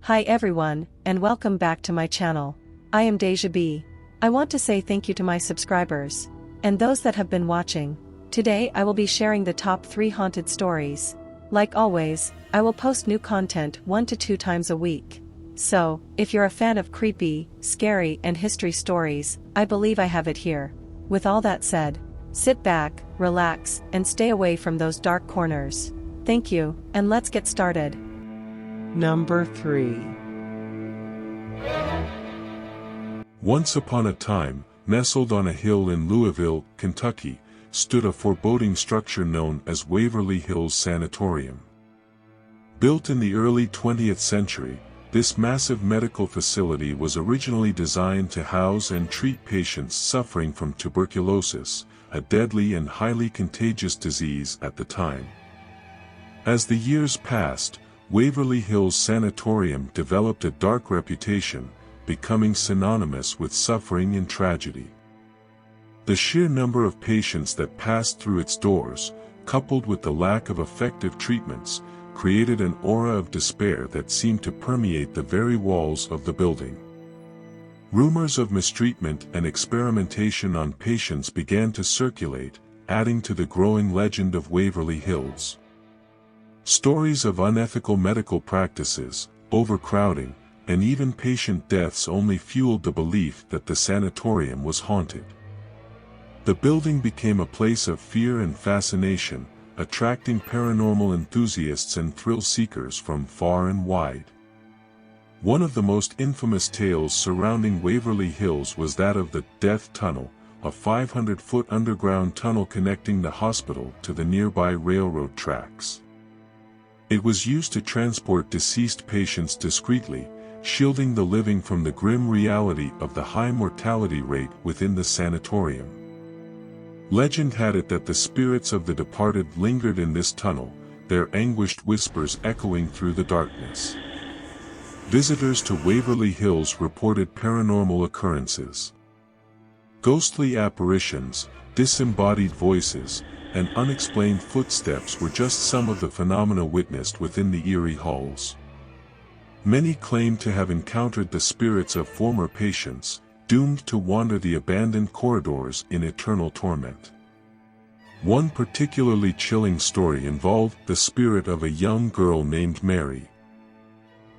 Hi everyone, and welcome back to my channel. I am Deja B. I want to say thank you to my subscribers, and those that have been watching. Today I will be sharing the top 3 haunted stories. Like always, I will post new content 1 to 2 times a week. So, if you're a fan of creepy, scary and history stories, I believe I have it here. With all that said, sit back, relax, and stay away from those dark corners. Thank you, and let's get started. Number 3. Once upon a time, nestled on a hill in Louisville, Kentucky, stood a foreboding structure known as Waverly Hills Sanatorium. Built in the early 20th century, this massive medical facility was originally designed to house and treat patients suffering from tuberculosis, a deadly and highly contagious disease at the time. As the years passed, Waverly Hills Sanatorium developed a dark reputation, becoming synonymous with suffering and tragedy. The sheer number of patients that passed through its doors, coupled with the lack of effective treatments, created an aura of despair that seemed to permeate the very walls of the building. Rumors of mistreatment and experimentation on patients began to circulate, adding to the growing legend of Waverly Hills. Stories of unethical medical practices, overcrowding, and even patient deaths only fueled the belief that the sanatorium was haunted. The building became a place of fear and fascination, attracting paranormal enthusiasts and thrill-seekers from far and wide. One of the most infamous tales surrounding Waverly Hills was that of the Death Tunnel, a 500-foot underground tunnel connecting the hospital to the nearby railroad tracks. It was used to transport deceased patients discreetly, shielding the living from the grim reality of the high mortality rate within the sanatorium. Legend had it that the spirits of the departed lingered in this tunnel, their anguished whispers echoing through the darkness. Visitors to Waverly Hills reported paranormal occurrences. Ghostly apparitions, disembodied voices, and unexplained footsteps were just some of the phenomena witnessed within the eerie halls. Many claimed to have encountered the spirits of former patients, doomed to wander the abandoned corridors in eternal torment. One particularly chilling story involved the spirit of a young girl named Mary.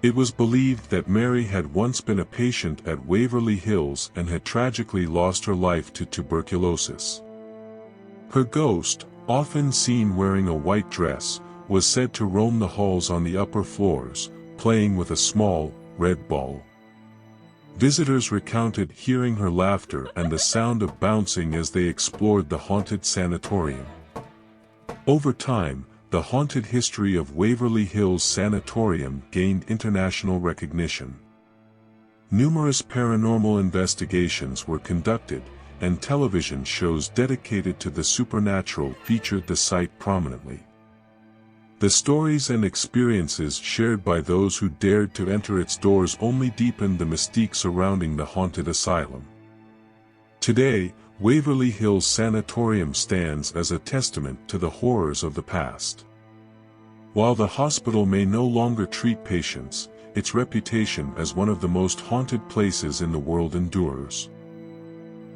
It was believed that Mary had once been a patient at Waverly Hills and had tragically lost her life to tuberculosis. Her ghost, often seen wearing a white dress, was said to roam the halls on the upper floors, playing with a small, red ball. Visitors recounted hearing her laughter and the sound of bouncing as they explored the haunted sanatorium. Over time, the haunted history of Waverly Hills Sanatorium gained international recognition. Numerous paranormal investigations were conducted, and television shows dedicated to the supernatural featured the site prominently. The stories and experiences shared by those who dared to enter its doors only deepened the mystique surrounding the haunted asylum. Today, Waverly Hills Sanatorium stands as a testament to the horrors of the past. While the hospital may no longer treat patients, its reputation as one of the most haunted places in the world endures.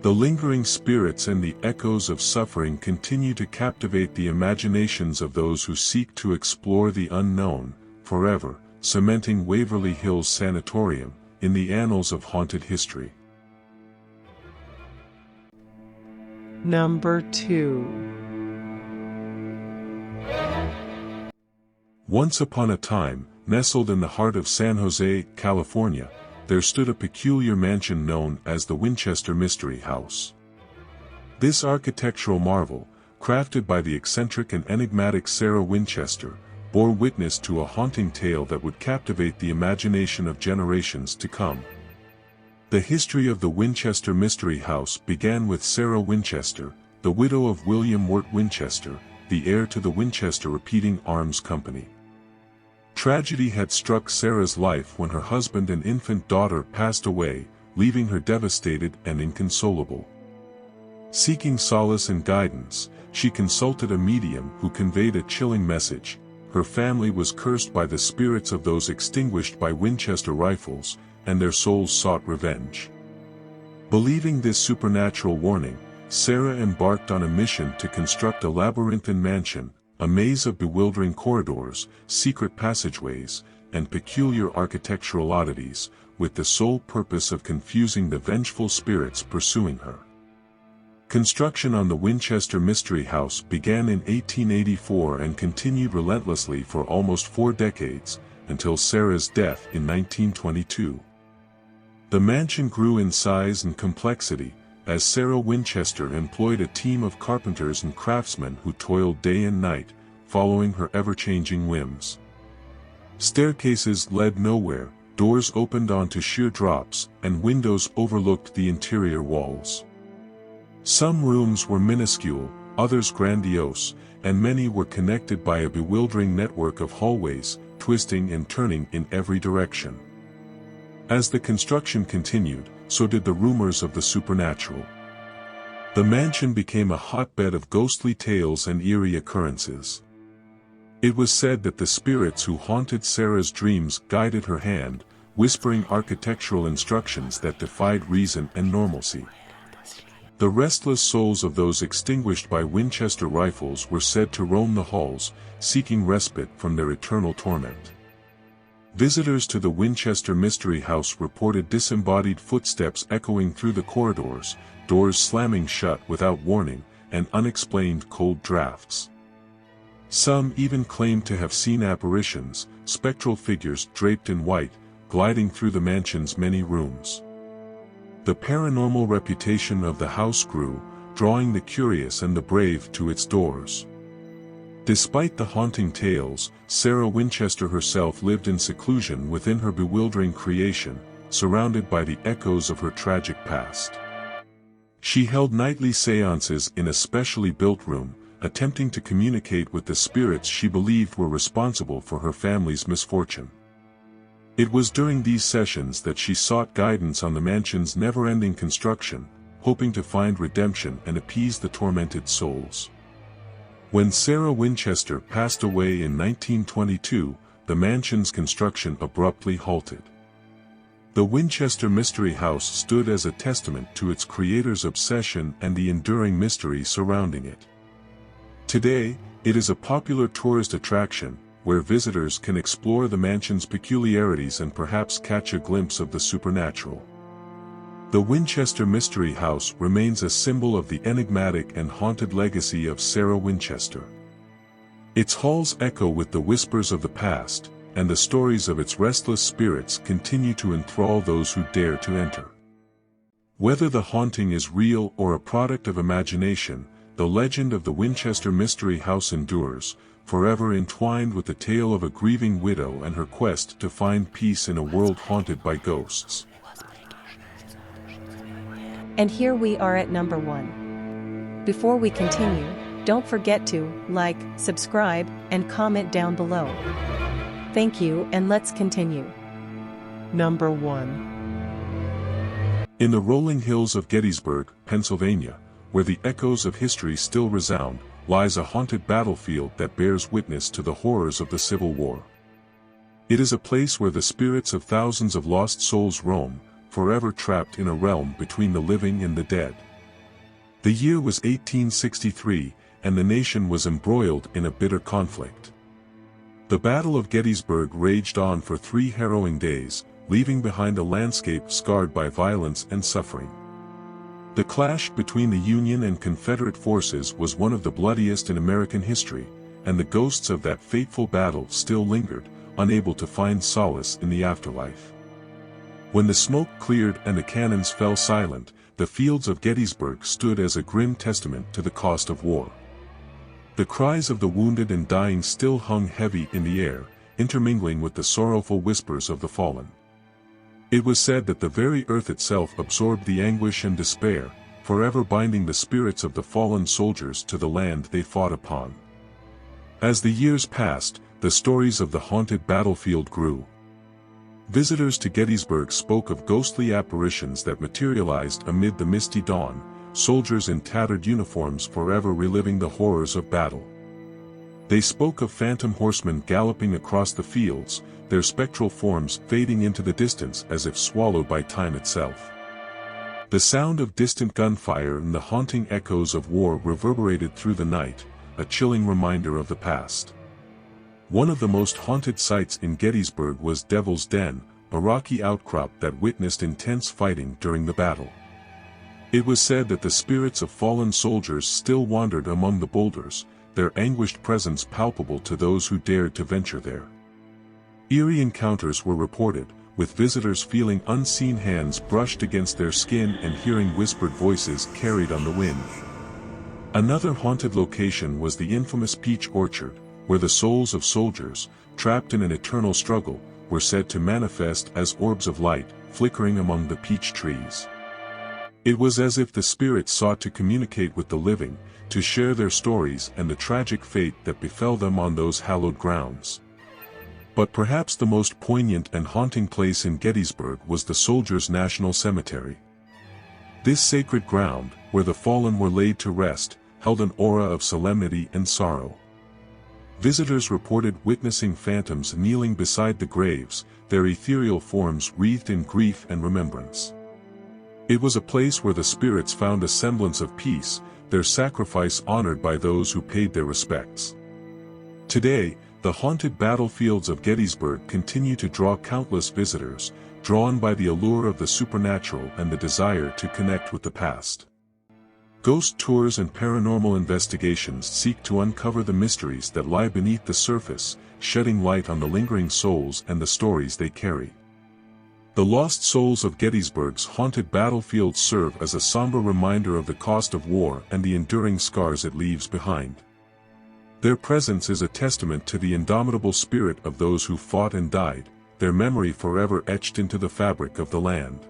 The lingering spirits and the echoes of suffering continue to captivate the imaginations of those who seek to explore the unknown, forever cementing Waverly Hills Sanatorium in the annals of haunted history. Number 2. Once upon a time, nestled in the heart of San Jose, California, there stood a peculiar mansion known as the Winchester Mystery House. This architectural marvel, crafted by the eccentric and enigmatic Sarah Winchester, bore witness to a haunting tale that would captivate the imagination of generations to come. The history of the Winchester Mystery House began with Sarah Winchester, the widow of William Wirt Winchester, the heir to the Winchester Repeating Arms Company. Tragedy had struck Sarah's life when her husband and infant daughter passed away, leaving her devastated and inconsolable. Seeking solace and guidance, she consulted a medium who conveyed a chilling message: her family was cursed by the spirits of those extinguished by Winchester rifles, and their souls sought revenge. Believing this supernatural warning, Sarah embarked on a mission to construct a labyrinthine mansion, a maze of bewildering corridors, secret passageways, and peculiar architectural oddities, with the sole purpose of confusing the vengeful spirits pursuing her. Construction on the Winchester Mystery House began in 1884 and continued relentlessly for almost 4 decades, until Sarah's death in 1922. The mansion grew in size and complexity, as Sarah Winchester employed a team of carpenters and craftsmen who toiled day and night, following her ever-changing whims. Staircases led nowhere, doors opened onto sheer drops, and windows overlooked the interior walls. Some rooms were minuscule, others grandiose, and many were connected by a bewildering network of hallways, twisting and turning in every direction. As the construction continued, so did the rumors of the supernatural. The mansion became a hotbed of ghostly tales and eerie occurrences. It was said that the spirits who haunted Sarah's dreams guided her hand, whispering architectural instructions that defied reason and normalcy. The restless souls of those extinguished by Winchester rifles were said to roam the halls, seeking respite from their eternal torment. Visitors to the Winchester Mystery House reported disembodied footsteps echoing through the corridors, doors slamming shut without warning, and unexplained cold drafts. Some even claimed to have seen apparitions, spectral figures draped in white, gliding through the mansion's many rooms. The paranormal reputation of the house grew, drawing the curious and the brave to its doors. Despite the haunting tales, Sarah Winchester herself lived in seclusion within her bewildering creation, surrounded by the echoes of her tragic past. She held nightly seances in a specially built room, attempting to communicate with the spirits she believed were responsible for her family's misfortune. It was during these sessions that she sought guidance on the mansion's never-ending construction, hoping to find redemption and appease the tormented souls. When Sarah Winchester passed away in 1922, the mansion's construction abruptly halted. The Winchester Mystery House stood as a testament to its creator's obsession and the enduring mystery surrounding it. Today, it is a popular tourist attraction, where visitors can explore the mansion's peculiarities and perhaps catch a glimpse of the supernatural. The Winchester Mystery House remains a symbol of the enigmatic and haunted legacy of Sarah Winchester. Its halls echo with the whispers of the past, and the stories of its restless spirits continue to enthrall those who dare to enter. Whether the haunting is real or a product of imagination, the legend of the Winchester Mystery House endures, forever entwined with the tale of a grieving widow and her quest to find peace in a world haunted by ghosts. And here we are at number 1. Before we continue, don't forget to like, subscribe, and comment down below. Thank you, and let's continue. Number 1. In the rolling hills of Gettysburg, Pennsylvania, where the echoes of history still resound, lies a haunted battlefield that bears witness to the horrors of the Civil War. It is a place where the spirits of thousands of lost souls roam, forever trapped in a realm between the living and the dead. The year was 1863, and the nation was embroiled in a bitter conflict. The Battle of Gettysburg raged on for 3 harrowing days, leaving behind a landscape scarred by violence and suffering. The clash between the Union and Confederate forces was one of the bloodiest in American history, and the ghosts of that fateful battle still lingered, unable to find solace in the afterlife. When the smoke cleared and the cannons fell silent, the fields of Gettysburg stood as a grim testament to the cost of war. The cries of the wounded and dying still hung heavy in the air, intermingling with the sorrowful whispers of the fallen. It was said that the very earth itself absorbed the anguish and despair, forever binding the spirits of the fallen soldiers to the land they fought upon. As the years passed, the stories of the haunted battlefield grew. Visitors to Gettysburg spoke of ghostly apparitions that materialized amid the misty dawn, soldiers in tattered uniforms forever reliving the horrors of battle. They spoke of phantom horsemen galloping across the fields, their spectral forms fading into the distance as if swallowed by time itself. The sound of distant gunfire and the haunting echoes of war reverberated through the night, a chilling reminder of the past. One of the most haunted sites in Gettysburg was Devil's Den, a rocky outcrop that witnessed intense fighting during the battle. It was said that the spirits of fallen soldiers still wandered among the boulders, their anguished presence palpable to those who dared to venture there. Eerie encounters were reported, with visitors feeling unseen hands brushed against their skin and hearing whispered voices carried on the wind. Another haunted location was the infamous Peach Orchard, where the souls of soldiers, trapped in an eternal struggle, were said to manifest as orbs of light, flickering among the peach trees. It was as if the spirits sought to communicate with the living, to share their stories and the tragic fate that befell them on those hallowed grounds. But perhaps the most poignant and haunting place in Gettysburg was the Soldiers' National Cemetery. This sacred ground, where the fallen were laid to rest, held an aura of solemnity and sorrow. Visitors reported witnessing phantoms kneeling beside the graves, their ethereal forms wreathed in grief and remembrance. It was a place where the spirits found a semblance of peace, their sacrifice honored by those who paid their respects. Today, the haunted battlefields of Gettysburg continue to draw countless visitors, drawn by the allure of the supernatural and the desire to connect with the past. Ghost tours and paranormal investigations seek to uncover the mysteries that lie beneath the surface, shedding light on the lingering souls and the stories they carry. The lost souls of Gettysburg's haunted battlefields serve as a somber reminder of the cost of war and the enduring scars it leaves behind. Their presence is a testament to the indomitable spirit of those who fought and died, their memory forever etched into the fabric of the land.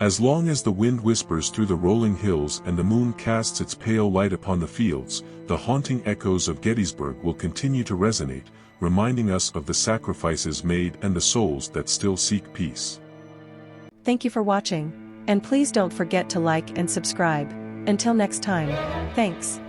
As long as the wind whispers through the rolling hills and the moon casts its pale light upon the fields, the haunting echoes of Gettysburg will continue to resonate, reminding us of the sacrifices made and the souls that still seek peace. Thank you for watching, and please don't forget to like and subscribe. Until next time, thanks.